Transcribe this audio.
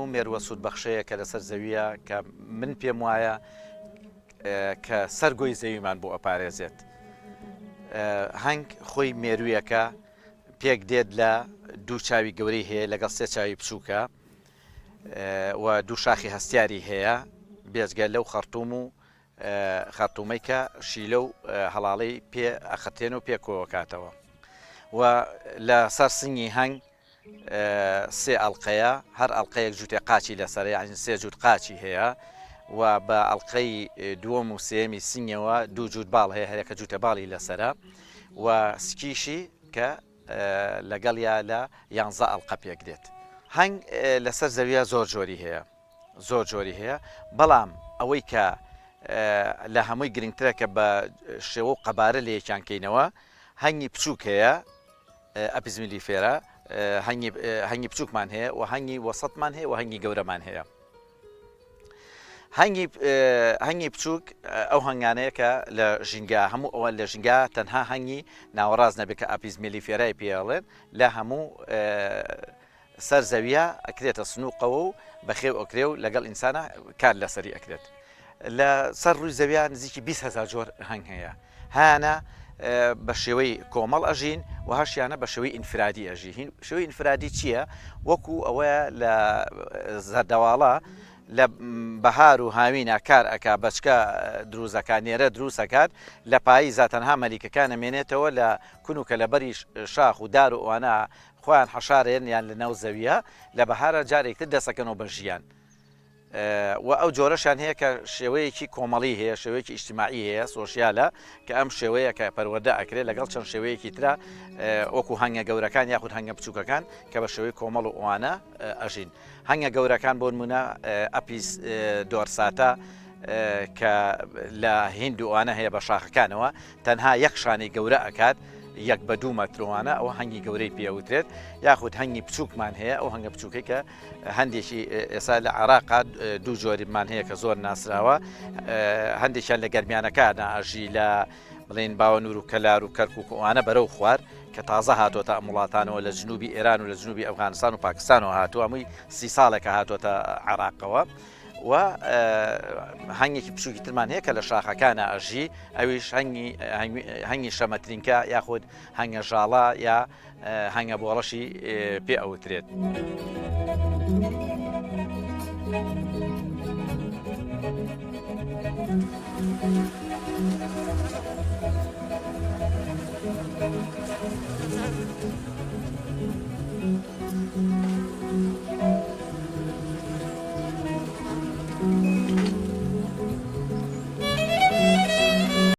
و مێرووە سوودبەخشەیە کە لەسەر زەویە کە من پێم وایە کە سەرگۆی زەویمان بۆ ئەپارێزێت. هەنگ خۆی مێروویەکە پێک دێت لە دوو چاوی گەورەی هەیە لەگەڵ سێ چاوی بچووکە و دوو شاخی هەستیاری هەیە بێزگە لەو خەرتوم و خەرتومەی کە شیلە و هەڵاڵەی پێ ئەخەتێن و پێکۆکاتەوە و لە سەر سنگی هەنگ سێ ئەڵلقەیە هەر ئەڵلقەیەک جووتێ قاچی لەسەر یعنی سێ جووت قاچی هەیە و بە ئەڵلقەی دووەم و سێمی سنگەوە دوو جووت باڵ هەیە هەرێکە جووتە باڵی لەسرە و سکیشی کە لەگەڵ یا لە 11 ئەڵلقە پێک دێت. هەنگ لەسەر زەویە زۆر جۆری هەیە بەڵام ئەوەی کە لە هەمووی گرنگترە کە بە شێوە و قەبارە لە یەکیانکەینەوە هەنگی بچووک هەیە ئەپیزمیلی فێرە هەنگی بچووکمان هەیە و هەنگی وەسەدمان هەیە و هەنگی گەورەمان هەیە. هەنگی بچووک ئەو هەنگانەیە کە لە ژینگا هەموو ئەوە لە ژینگا تەنها هەنگی ناوەڕاز نەبێت کە ئەپیزمیلی فێرای پێڵێن لە هەموو سەر زەویە ئەکرێتە سنووقەوە و بەخێو ئۆکرێ و لەگەڵ ئینسانە کار لەسەری ئەکرێت. لە سەر ڕووی زەویە نزیکی 20,000 جۆر هەنگ هەیە هانە بە شێوەی کۆمەڵ ئەژین و هەشیانە بە شێوەی ئینفرادی ئەژین. شێوەی ئینفرادی چییە؟ وەکو ئەوەیە لە زەردەواڵە لە بەهار و هاوینە کار ئەکا بەچکە دروزەکان نێرە دروستەکات لە پاییزە تەنها مەلیکەکان ئەمێنێتەوە لە کونوکە لە بەری شاخ و دار و ئەوانە خۆیان حەشارێن یان لە ناو زەویە لە بەهارە جارێکتر دەسەکەنەوە بە ژیان و ئەو جۆرەشان هەیە کە شێوەیەکی کۆمەڵی هەیە شێوەیەکی ئیجتیماعی هەیە سۆشیالە کە ئەم شێوەیە کە پەروەردە ئەکرێت لەگەڵ چەند شێوەیەکی ترە وەکو هەنگە گەورەکان یاخود هەنگە بچووکەکان کە بە شێوەی کۆمەڵ و ئەوانە ئەژین. هەنگە گەورەکان بۆ نمونە ئەپیس دۆرساتە کە لە هیند و ئەوانە هەیە بە شاخەکانەوە تەنها یەک شانەی گەورە ئەکات یەک بە 2 مەترۆوانە ئەوە هەنگی گەورەی پێوترێت یاخود هەنگی بچووکمان هەیە ئەو هەنگە بچووکەی کە هەندێکی ئێستا لە عێراقا دوو جۆریمان هەیە کە زۆر ناسراوە هەندێکیان لە گەرمیانەکانە ئەژی لە بڵێن باوەنور و کەلار و کەرکک و ئەوانە بەرەو خوار کە تازە هاتوۆتە وڵاتانەوە لە جنوبی ئێران و لە جنوبی ئەفغانستان و پاکستانەوە هاتووە هەمووی 30 ساڵێکە هاتوۆتە عێراقەوە و هەنگێکی بچووکی ترمان هەیە کە لە شاخەکانە ئەژی ئەویش هەنگی شەمەترینکە یاخود هەنگە ژاڵە یا هەنگە بۆڵەشی پێ ئەوترێت.